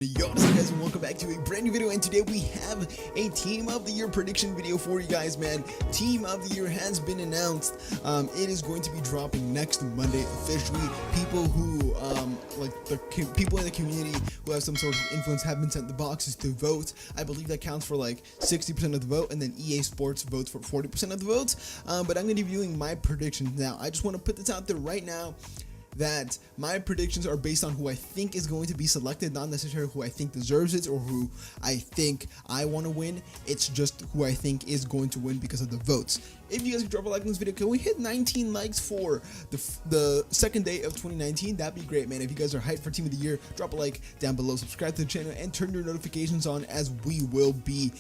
Yo, what's up guys, and welcome back to a brand new video. And today we have a team of the year prediction video for you guys, man. Team of the year has been announced. It is going to be dropping next Monday officially. People who people in the community who have some sort of influence have been sent the boxes to vote. I believe that counts for like 60% of the vote, and then EA Sports votes for 40% of the votes. But I'm going to be viewing my predictions now. I just want to put this out there right now, that my predictions are based on who I think is going to be selected, not necessarily who I think deserves it or who I think I want to win. It's just who I think is going to win because of the votes. If you guys could drop a like on this video, can we hit 19 likes for the second day of 2019? That'd be great, man. If you guys are hyped for Team of the Year, drop a like down below, subscribe to the channel, and turn your notifications on, as we will be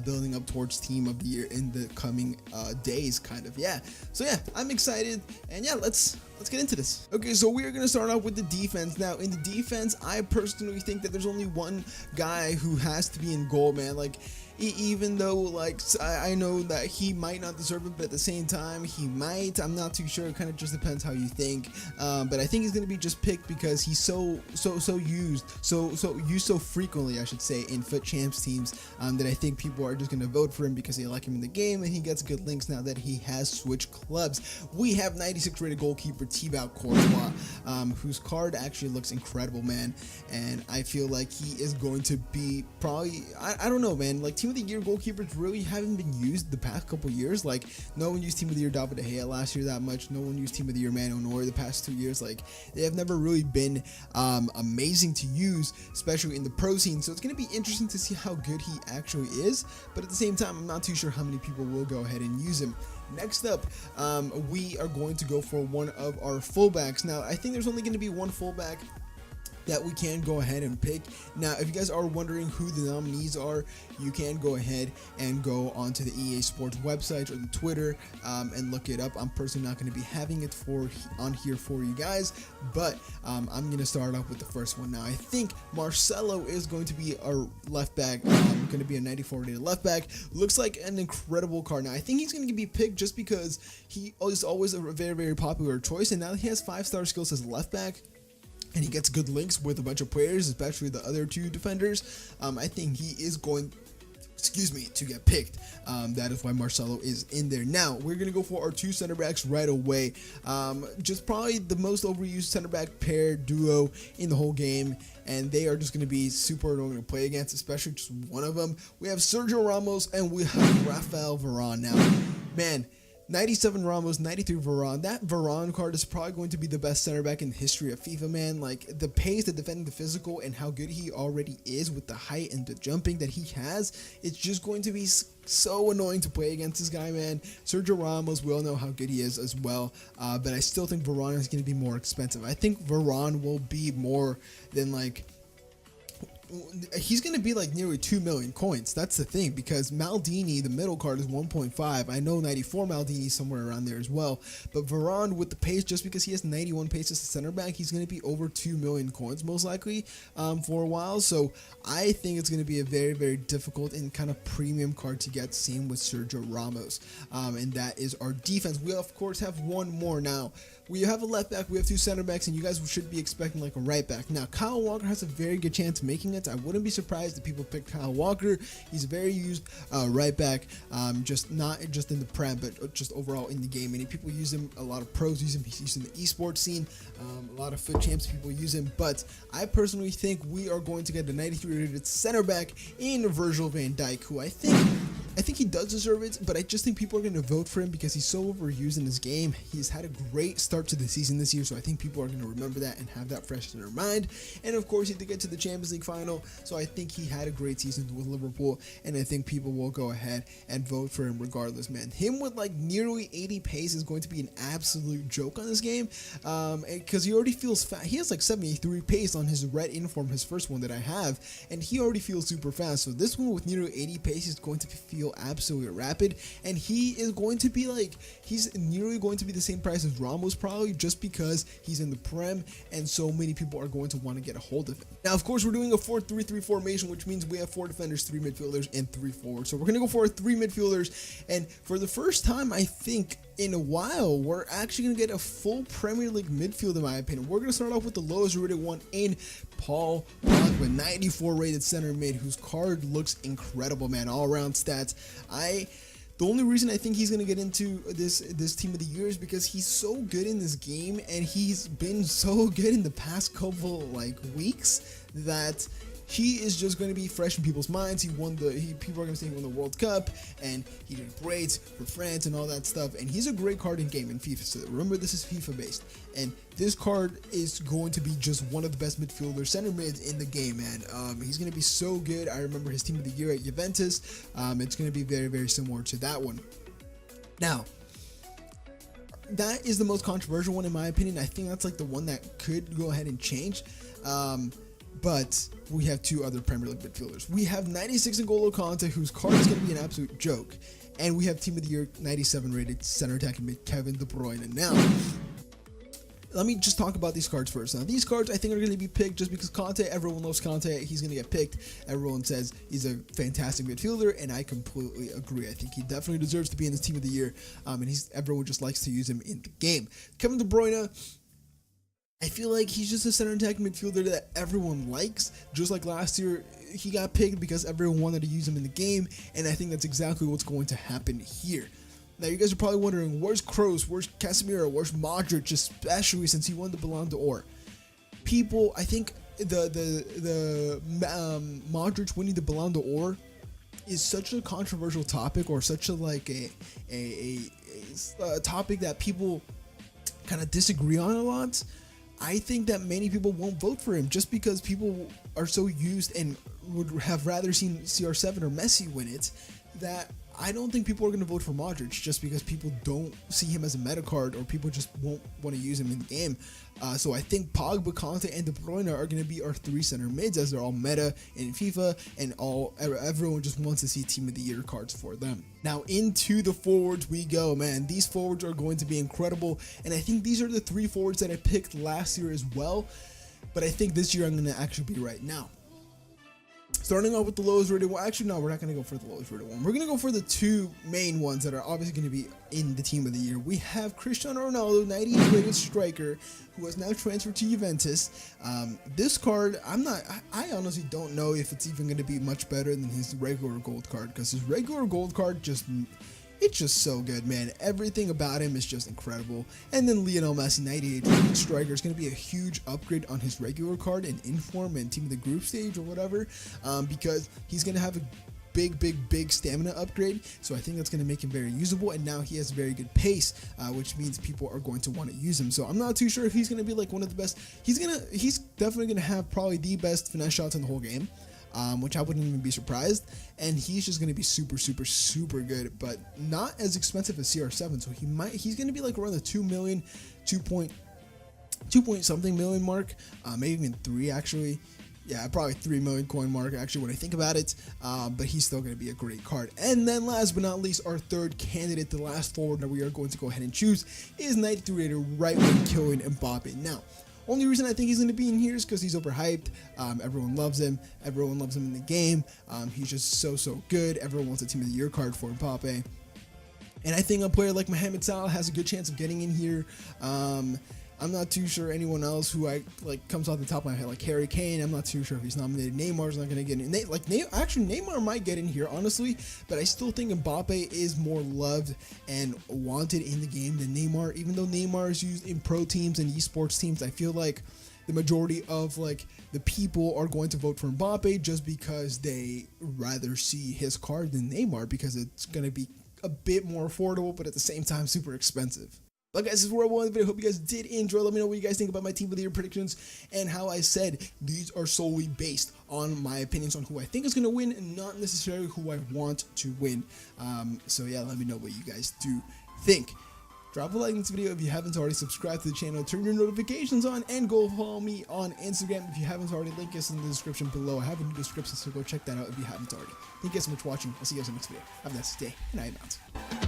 building up towards Team of the Year in the coming days, kind of. Yeah. So yeah, I'm excited, and yeah, let's get into this. Okay, so we are going to start off with the defense. Now, in the defense, I personally think that there's only one guy who has to be in goal, man. Like, even though, like, I know that he might not deserve it, but at the same time, he might. I'm not too sure. It kind of just depends how you think. But I think he's going to be just picked because he's so used so frequently, I should say, in FUT Champs teams, that I think people are just going to vote for him because they like him in the game, and he gets good links now that he has switched clubs. We have 96 rated goalkeeper Thibaut Courtois, whose card actually looks incredible, man. And I feel like he is going to be probably, I don't know, man, like, Team of the Year goalkeepers really haven't been used the past couple years. Like, no one used Team of the Year David De Gea last year that much. No one used Team of the Year Manuel Neuer the past 2 years. Like, they have never really been amazing to use, especially in the pro scene. So it's going to be interesting to see how good he actually is. But at the same time, I'm not too sure how many people will go ahead and use him. Next up, we are going to go for one of our fullbacks. Now, I think there's only going to be one fullback that we can go ahead and pick. Now, if you guys are wondering who the nominees are, you can go ahead and go onto the EA Sports website or the Twitter and look it up. I'm personally not going to be having it on here for you guys, but I'm going to start off with the first one. Now, I think Marcelo is going to be our left back, going to be a 94 rated left back. Looks like an incredible card. Now, I think he's going to be picked just because he is always a very, very popular choice, and now that he has 5-star skills as left back, and he gets good links with a bunch of players, especially the other two defenders, I think he is going, to get picked. That is why Marcelo is in there. Now, we're going to go for our two center backs right away. Just probably the most overused center back pair duo in the whole game, and they are just going to be super annoying to play against, especially just one of them. We have Sergio Ramos, and we have Rafael Varane. Now, man, 97 Ramos, 93 Varane. That Varane card is probably going to be the best center back in the history of FIFA, man. Like, the pace, the defending, the physical, and how good he already is with the height and the jumping that he has, it's just going to be so annoying to play against this guy, man. Sergio Ramos, we all know how good he is as well, but I still think Varane is going to be more expensive. I think Varane will be more than, like, he's going to be like nearly 2 million coins. That's the thing, because Maldini, the middle card, is 1.5. I know 94 Maldini somewhere around there as well, but Varane with the pace, just because he has 91 pace as a center back, he's going to be over 2 million coins most likely for a while. So I think it's going to be a very, very difficult and kind of premium card to get. Same with Sergio Ramos, and that is our defense. We of course have one more. Now, we have a left back, we have two center backs, and you guys should be expecting like a right back. Now, Kyle Walker has a very good chance of making it. I wouldn't be surprised if people pick Kyle Walker. He's a very used right back, just not just in the Prem, but just overall in the game. Many people use him. A lot of pros use him. He's used in the esports scene. A lot of FUT Champs people use him. But I personally think we are going to get the 93 rated center back in Virgil van Dijk, who I think he does deserve it, but I just think people are going to vote for him because he's so overused in his game. He's had a great start to the season this year, so I think people are going to remember that and have that fresh in their mind. And of course, he did get to the Champions League final, so I think he had a great season with Liverpool, and I think people will go ahead and vote for him regardless, man. Him with like nearly 80 pace is going to be an absolute joke on this game, because he already feels fast. He has like 73 pace on his red inform, his first one that I have, and he already feels super fast. So this one with nearly 80 pace is going to feel absolutely rapid, and he is going to be like, he's nearly going to be the same price as Ramos probably, just because he's in the Prem and so many people are going to want to get a hold of him. Now, of course, we're doing a 4-3-3 formation, which means we have 4 defenders, 3 midfielders, and 3 forwards. So we're going to go for 3 midfielders, and for the first time, I think in a while, we're actually going to get a full Premier League midfield, in my opinion. We're going to start off with the lowest rated one in Paul Pogba, 94 rated center mid, whose card looks incredible, man. All around stats. The only reason I think he's going to get into this team of the year is because he's so good in this game, and he's been so good in the past couple weeks that he is just going to be fresh in people's minds. People are going to say he won the World Cup, and he did great for France and all that stuff. And he's a great card in game in FIFA. So remember, this is FIFA based, and this card is going to be just one of the best midfielders, center mids in the game, man. He's going to be so good. I remember his team of the year at Juventus. It's going to be very, very similar to that one. Now, that is the most controversial one in my opinion. I think that's the one that could go ahead and change. But we have two other Premier League midfielders. We have 96 N'Golo Kante, whose card is going to be an absolute joke. And we have Team of the Year 97 rated center attacking mid Kevin De Bruyne. Now, let me just talk about these cards first. Now, these cards I think are going to be picked just because Kante, everyone loves Kante. He's going to get picked. Everyone says he's a fantastic midfielder, and I completely agree. I think he definitely deserves to be in this Team of the Year, and everyone just likes to use him in the game. Kevin De Bruyne, I feel like he's just a center attacking midfielder that everyone likes. Just like last year, he got picked because everyone wanted to use him in the game, and I think that's exactly what's going to happen here. Now, you guys are probably wondering, where's Kroos, where's Casemiro, where's Modric, especially since he won the Ballon d'Or? People, I think the Modric winning the Ballon d'Or is such a controversial topic, or such a topic that people kind of disagree on a lot. I think that many people won't vote for him just because people are so used and would have rather seen CR7 or Messi win it, that I don't think people are going to vote for Modric just because people don't see him as a meta card, or people just won't want to use him in the game. So I think Pogba, Kante, and De Bruyne are going to be our three center mids, as they're all meta in FIFA, and everyone just wants to see Team of the Year cards for them. Now, into the forwards we go, man. These forwards are going to be incredible, and I think these are the three forwards that I picked last year as well, but I think this year I'm going to actually be right. Now, starting off with the lowest rated one. Actually, no, we're not going to go for the lowest rated one. We're going to go for the two main ones that are obviously going to be in the Team of the Year. We have Cristiano Ronaldo, 98 rated striker, who has now transferred to Juventus. This card, I honestly don't know if it's even going to be much better than his regular gold card, because his regular gold card it's just so good, man. Everything about him is just incredible. And then Lionel Messi, 98 striker, is going to be a huge upgrade on his regular card and inform and team of the group stage or whatever, because he's going to have a big stamina upgrade. So I think that's going to make him very usable, and now he has very good pace, which means people are going to want to use him. So I'm not too sure if he's going to be one of the best. He's definitely going to have probably the best finesse shots in the whole game, which I wouldn't even be surprised, and he's just going to be super good, but not as expensive as CR7. So he's going to be around the 2 million, 2 point something million mark, maybe even 3 actually. Yeah, probably 3 million coin mark actually when I think about it, but he's still going to be a great card. And then last but not least, our third candidate, the last forward that we are going to go ahead and choose, is 93 rated right wing killing Mbappe. Now, only reason I think he's going to be in here is because he's overhyped. Everyone loves him. Everyone loves him in the game. He's just so good. Everyone wants a Team of the Year card for Mbappe. And I think a player like Mohamed Salah has a good chance of getting in here. I'm not too sure anyone else who comes off the top of my head, like Harry Kane. I'm not too sure if he's nominated. Neymar's not going to get in. Actually, Neymar might get in here, honestly, but I still think Mbappe is more loved and wanted in the game than Neymar. Even though Neymar is used in pro teams and esports teams, I feel like the majority of the people are going to vote for Mbappe just because they rather see his card than Neymar, because it's going to be a bit more affordable, but at the same time super expensive. But guys, this is where I wanted the video. Hope you guys did enjoy. Let me know what you guys think about my Team of the Year predictions, and how I said these are solely based on my opinions on who I think is going to win, and not necessarily who I want to win. So yeah, let me know what you guys do think. Drop a like in this video if you haven't already. Subscribe to the channel, turn your notifications on, and go follow me on Instagram if you haven't already. Link is in the description below. I have a new description, so go check that out if you haven't already. Thank you guys so much for watching. I'll see you guys in the next video. Have a nice day, and I am out.